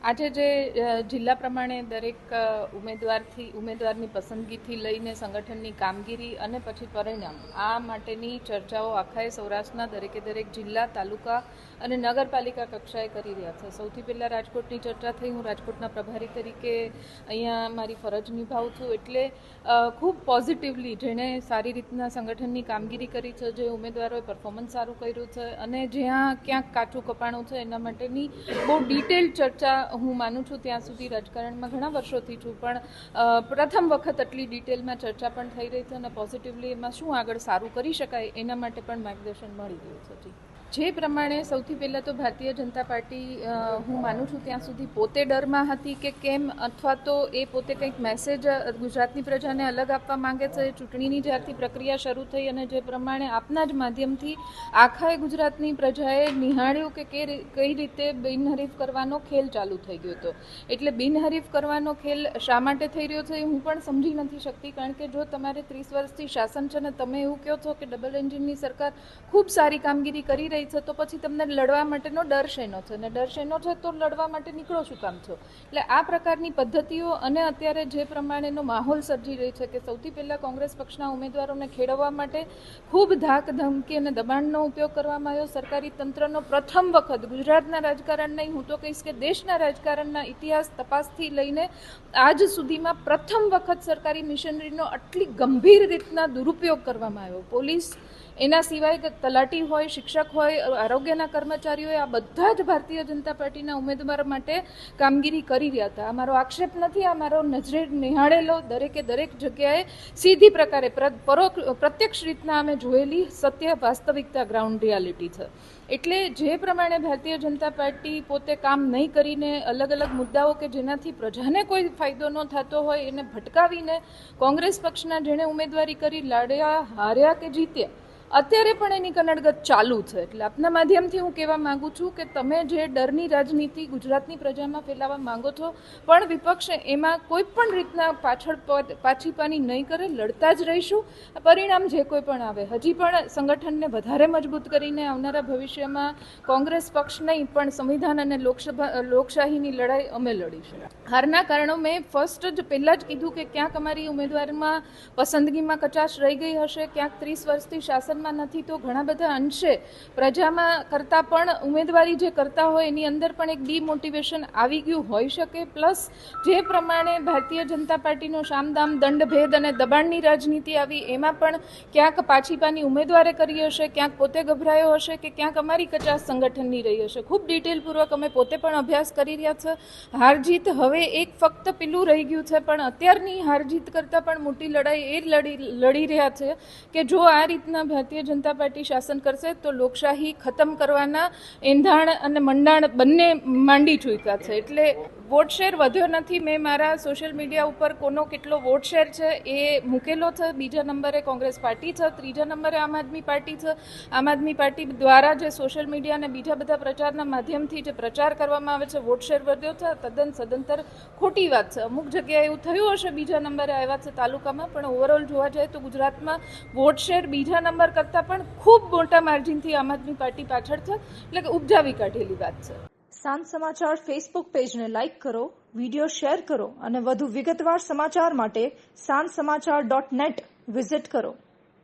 આજે જે જિલ્લા પ્રમાણે દરેક ઉમેદવારની પસંદગીથી લઈને સંગઠનની કામગીરી અને પછી પરિણામ આ માટેની ચર્ચાઓ આખા સૌરાષ્ટ્રના દરેક જિલ્લા, તાલુકા અને નગરપાલિકા કક્ષાએ કરી રહ્યા છે. સૌથી પહેલાં રાજકોટની ચર્ચા થઈ. હું રાજકોટના પ્રભારી તરીકે અહીંયા મારી ફરજ નિભાવું છું. એટલે ખૂબ પોઝિટિવલી જેણે સારી રીતના સંગઠનની કામગીરી કરી છે, જે ઉમેદવારોએ પરફોર્મન્સ સારું કર્યું છે અને જ્યાં ક્યાંક કાચું કપાણું છે એના માટેની બહુ ડિટેલ્ડ ચર્ચા હું માનું છું. ત્યાં સુધી રાજકારણમાં ઘણા વર્ષોથી છું, પણ પ્રથમ વખત આટલી ડિટેલમાં ચર્ચા પણ થઈ રહી છે અને પોઝિટિવલી એમાં શું આગળ સારું કરી શકાય એના માટે પણ માર્ગદર્શન મળી રહ્યું છે. જે પ્રમાણે સૌથી પહેલાં તો ભારતીય જનતા પાર્ટી હું માનું છું ત્યાં સુધી પોતે ડરમાં હતી કે કેમ, અથવા તો એ પોતે કંઈક મેસેજ ગુજરાતની પ્રજાને અલગ આપવા માંગે છે. ચૂંટણીની જ્યારથી પ્રક્રિયા શરૂ થઈ અને જે પ્રમાણે આપના જ માધ્યમથી આખાએ ગુજરાતની પ્રજાએ નિહાળ્યું કે કઈ રીતે બિનહરીફ કરવાનો ખેલ ચાલુ થઈ ગયો હતો. એટલે બિનહરીફ કરવાનો ખેલ શા માટે થઈ રહ્યો છે એ હું પણ સમજી નથી શકતી. કારણ કે જો તમારે 30 વર્ષથી શાસન છે ને તમે એવું કહો છો કે ડબલ એન્જિનની સરકાર ખૂબ સારી કામગીરી કરી રહી છે, તો પછી તમને લડવા માટેનો ડર શેનો છે, અને ડર શેનો છે તો લડવા માટે નીકળો શું કામ છો? એટલે આ પ્રકારની પદ્ધતિઓ અને અત્યારે જે પ્રમાણેનો માહોલ સર્જી રહી છે કે સૌથી પહેલાં કોંગ્રેસ પક્ષના ઉમેદવારોને ખેડવવા માટે ખૂબ ધાક ધમકી અને દબાણનો ઉપયોગ કરવામાં આવ્યો. સરકારી તંત્રનો પ્રથમ વખત ગુજરાતના રાજકારણ નહીં, હું તો કહીશ કે દેશના રાજકારણના ઇતિહાસ તપાસથી લઈને આજ સુધીમાં પ્રથમ વખત સરકારી મિશનરીનો આટલી ગંભીર રીતના દુરુપયોગ કરવામાં આવ્યો. પોલીસ, એના સિવાય તલાટી હોય, શિક્ષક હોય, આરોગ્યના કર્મચારીઓ હોય, આ બધા જ ભારતીય જનતા પાર્ટીના ઉમેદવાર માટે કામગીરી કરી રહ્યા હતા. અમારો આક્ષેપ નથી, આ મારો નજરે નિહાળેલો દરેક જગ્યાએ સીધી પ્રકારે પ્રત્યક્ષ રીતના અમે જોયેલી સત્ય વાસ્તવિકતા ગ્રાઉન્ડ રિયાલિટી છે. એટલે જે પ્રમાણે ભારતીય જનતા પાર્ટી પોતે કામ નહીં કરીને અલગ મુદ્દાઓ કે જેનાથી પ્રજાને કોઈ ફાયદો ન થતો હોય એને ભટકાવીને કોંગ્રેસ પક્ષના જેણે ઉમેદવારી કરી, લડ્યા, હાર્યા કે જીત્યા, અત્યારે પણ એની કનડગત ચાલુ છે. એટલે આપના માધ્યમથી હું કહેવા માંગુ છું કે તમે જે ડરની રાજનીતિ ગુજરાતની પ્રજામાં ફેલાવવા માંગો છો, પણ વિપક્ષ એમાં કોઈ પણ રીતના પાછીપાની નહીં કરે. લડતા જ રહીશું. પરિણામ જે કોઈ પણ આવે, હજી પણ સંગઠનને વધારે મજબૂત કરીને આવનારા ભવિષ્યમાં કોંગ્રેસ પક્ષ નહીં પણ સંવિધાન અને લોકશાહીની લડાઈ અમે લડીશું. હારના કારણો મેં ફર્સ્ટ જ પહેલાં જ કીધું કે ક્યાંક અમારી ઉમેદવારમાં પસંદગીમાં કચાશ રહી ગઈ હશે, ક્યાંક 30 વર્ષથી શાસન નથી, તો ઘણા બધા અંશે પ્રજામાં કરતાં પણ ઉમેદવારી જે કરતા હોય એની અંદર પણ એક ડિમોટિવેશન આવી ગયું હોઈ શકે. પ્લસ જે પ્રમાણે ભારતીય જનતા પાર્ટીનો શામદામ દંડ ભેદ અને દબાણની રાજનીતિ આવી, એમાં પણ ક્યાંક પાછીપાની ઉમેદવારે કરી હશે, ક્યાંક પોતે ગભરાયો હશે કે ક્યાંક અમારી કચાશ સંગઠનની રહી હશે. ખૂબ ડિટેલપૂર્વક અમે પોતે પણ અભ્યાસ કરી રહ્યા છે. હાર જીત હવે એક ફક્ત પેલું રહી ગયું છે, પણ અત્યારની હાર જીત કરતાં પણ મોટી લડાઈ એ લડી રહ્યા છે કે જો આ રીતના ભારતીય જનતા પાર્ટી શાસન કરશે તો લોકશાહી ખતમ કરવાના એંધાણ અને મંડાણ બંને માંડી ચૂક્યા છે. એટલે વોટ શેર વધ્યો નથી. મેં મારા સોશિયલ મીડિયા ઉપર કોનો કેટલો વોટ શેર છે એ મૂકેલો છે. બીજા નંબરે કોંગ્રેસ પાર્ટી છે, ત્રીજા નંબરે આમ આદમી પાર્ટી છે. આમ આદમી પાર્ટી દ્વારા જે સોશિયલ મીડિયા અને બીજા બધા પ્રચારના માધ્યમથી જે પ્રચાર કરવામાં આવે છે, વોટ શેર વધ્યો છે, તદ્દન સદંતર ખોટી વાત છે. અમુક જગ્યાએ એવું થયું હશે, બીજા નંબરે આવ્યા છે તાલુકામાં, પણ ઓવરઓલ જોવા જાય તો ગુજરાતમાં વોટ શેર બીજા નંબર કરતાં પણ ખૂબ મોટા માર્જિનથી આમ આદમી પાર્ટી પાછળ છે. એટલે કે ઉપજાવી કાઢેલી વાત છે. સાંજ સમાચાર ફેસબુક પેજને લાઇક કરો, વિડીયો શેર કરો અને વધુ વિગતવાર સમાચાર માટે sanssamachar.net વિઝિટ કરો.